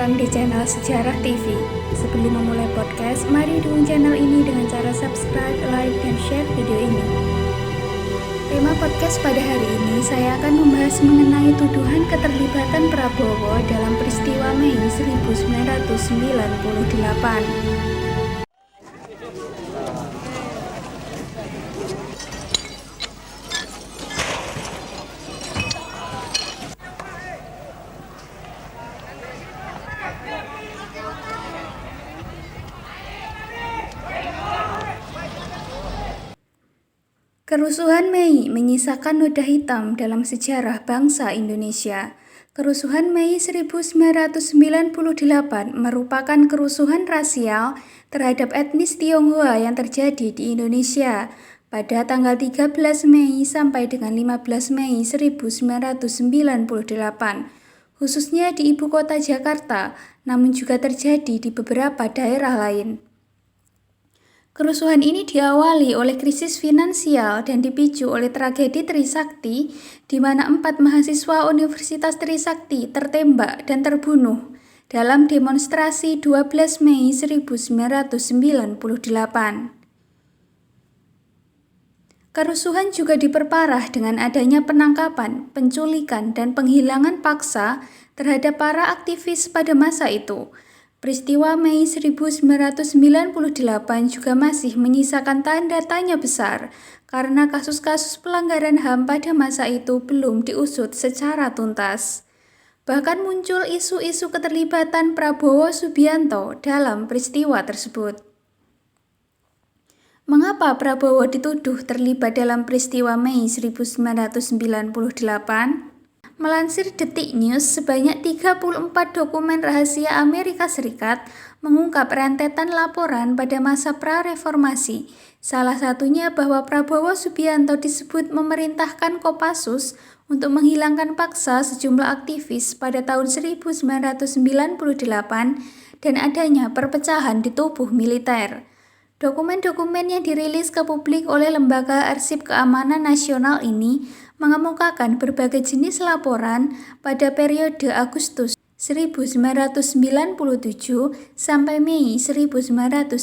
datang di channel Sejarah TV. Sebelum memulai podcast, mari dukung channel ini dengan cara subscribe, like, dan share video ini. Tema podcast pada hari ini, saya akan membahas mengenai tuduhan keterlibatan Prabowo dalam peristiwa Mei 1998. Kerusuhan Mei menyisakan noda hitam dalam sejarah bangsa Indonesia. Kerusuhan Mei 1998 merupakan kerusuhan rasial terhadap etnis Tionghoa yang terjadi di Indonesia pada tanggal 13 Mei sampai dengan 15 Mei 1998, khususnya di ibu kota Jakarta, namun juga terjadi di beberapa daerah lain. Kerusuhan ini diawali oleh krisis finansial dan dipicu oleh tragedi Trisakti, di mana 4 mahasiswa Universitas Trisakti tertembak dan terbunuh dalam demonstrasi 12 Mei 1998. Kerusuhan juga diperparah dengan adanya penangkapan, penculikan, dan penghilangan paksa terhadap para aktivis pada masa itu. Peristiwa Mei 1998 juga masih menyisakan tanda tanya besar karena kasus-kasus pelanggaran HAM pada masa itu belum diusut secara tuntas. Bahkan muncul isu-isu keterlibatan Prabowo Subianto dalam peristiwa tersebut. Mengapa Prabowo dituduh terlibat dalam peristiwa Mei 1998? Melansir Detik News, sebanyak 34 dokumen rahasia Amerika Serikat mengungkap rentetan laporan pada masa pra-reformasi. Salah satunya bahwa Prabowo Subianto disebut memerintahkan Kopassus untuk menghilangkan paksa sejumlah aktivis pada tahun 1998 dan adanya perpecahan di tubuh militer. Dokumen-dokumen yang dirilis ke publik oleh Lembaga Arsip Keamanan Nasional ini mengemukakan berbagai jenis laporan pada periode Agustus 1997 sampai Mei 1999.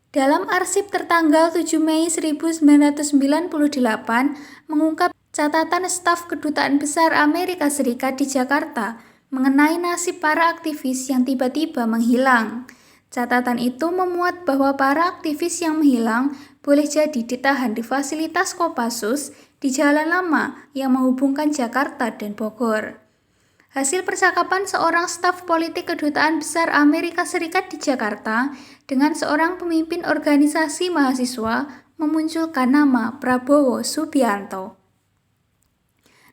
Dalam arsip tertanggal 7 Mei 1998 mengungkap catatan staf Kedutaan Besar Amerika Serikat di Jakarta mengenai nasib para aktivis yang tiba-tiba menghilang. Catatan itu memuat bahwa para aktivis yang menghilang boleh jadi ditahan di fasilitas Kopassus di Jalan Lama yang menghubungkan Jakarta dan Bogor. Hasil percakapan seorang staf politik Kedutaan Besar Amerika Serikat di Jakarta dengan seorang pemimpin organisasi mahasiswa memunculkan nama Prabowo Subianto.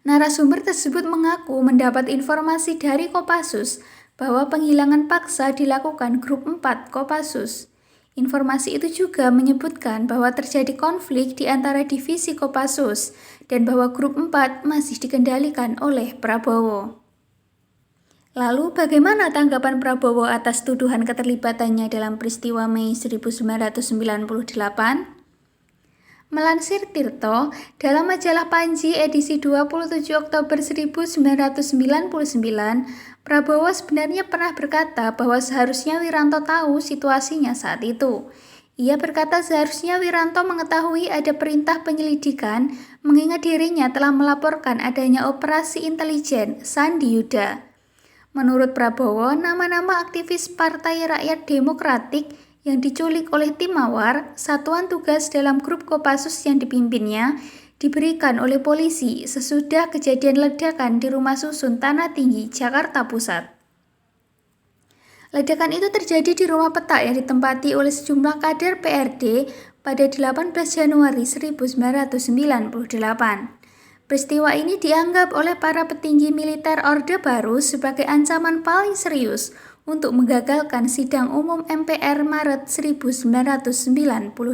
Narasumber tersebut mengaku mendapat informasi dari Kopassus bahwa penghilangan paksa dilakukan grup 4 Kopassus. Informasi itu juga menyebutkan bahwa terjadi konflik di antara divisi Kopassus dan bahwa grup 4 masih dikendalikan oleh Prabowo. Lalu bagaimana tanggapan Prabowo atas tuduhan keterlibatannya dalam peristiwa Mei 1998? Melansir Tirto, dalam majalah Panji edisi 27 Oktober 1999, Prabowo sebenarnya pernah berkata bahwa seharusnya Wiranto tahu situasinya saat itu. Ia berkata seharusnya Wiranto mengetahui ada perintah penyelidikan mengingat dirinya telah melaporkan adanya operasi intelijen Sandi Yuda. Menurut Prabowo, nama-nama aktivis Partai Rakyat Demokratik yang diculik oleh tim Mawar, satuan tugas dalam grup Kopassus yang dipimpinnya, diberikan oleh polisi sesudah kejadian ledakan di Rumah Susun Tanah Tinggi, Jakarta Pusat. Ledakan itu terjadi di rumah petak yang ditempati oleh sejumlah kader PRD pada 18 Januari 1998. Peristiwa ini dianggap oleh para petinggi militer Orde Baru sebagai ancaman paling serius untuk menggagalkan sidang umum MPR Maret 1998.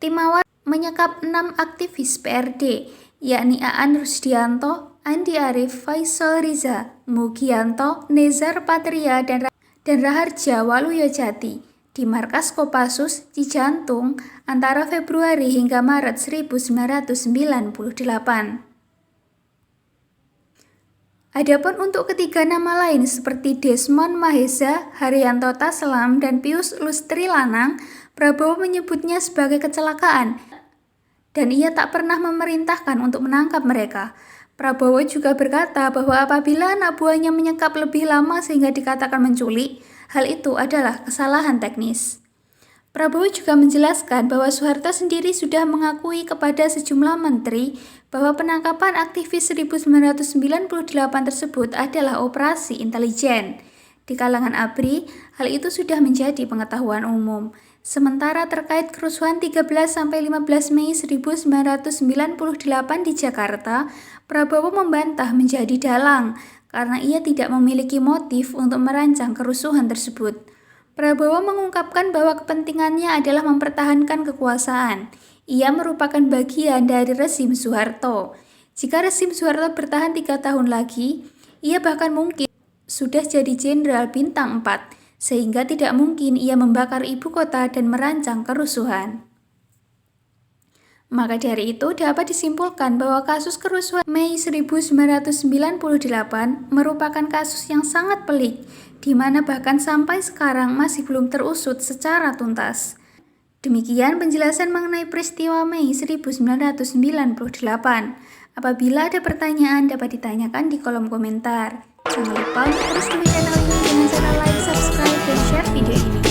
Tim Mawar menyekap 6 aktivis PRD, yakni Aan Rusdianto, Andi Arief, Faisal Riza, Mugianto, Nezar Patria, dan Raharja Waluyojati di markas Kopassus Cijantung antara Februari hingga Maret 1998. Adapun untuk ketiga nama lain seperti Desmond Mahesa, Haryanto Taslam, dan Pius Lustri Lanang, Prabowo menyebutnya sebagai kecelakaan dan ia tak pernah memerintahkan untuk menangkap mereka. Prabowo juga berkata bahwa apabila anak buahnya menyekap lebih lama sehingga dikatakan menculik, hal itu adalah kesalahan teknis. Prabowo juga menjelaskan bahwa Soeharto sendiri sudah mengakui kepada sejumlah menteri bahwa penangkapan aktivis 1998 tersebut adalah operasi intelijen. Di kalangan ABRI, hal itu sudah menjadi pengetahuan umum. Sementara terkait kerusuhan 13-15 Mei 1998 di Jakarta, Prabowo membantah menjadi dalang karena ia tidak memiliki motif untuk merancang kerusuhan tersebut. Prabowo mengungkapkan bahwa kepentingannya adalah mempertahankan kekuasaan. Ia merupakan bagian dari rezim Soeharto. Jika rezim Soeharto bertahan 3 tahun lagi, ia bahkan mungkin sudah jadi jenderal bintang 4, sehingga tidak mungkin ia membakar ibu kota dan merancang kerusuhan. Maka dari itu dapat disimpulkan bahwa kasus kerusuhan Mei 1998 merupakan kasus yang sangat pelik, di mana bahkan sampai sekarang masih belum terusut secara tuntas. Demikian penjelasan mengenai peristiwa Mei 1998. Apabila ada pertanyaan dapat ditanyakan di kolom komentar. Jangan lupa untuk terus dukung channel ini dengan cara like, subscribe, dan share video ini.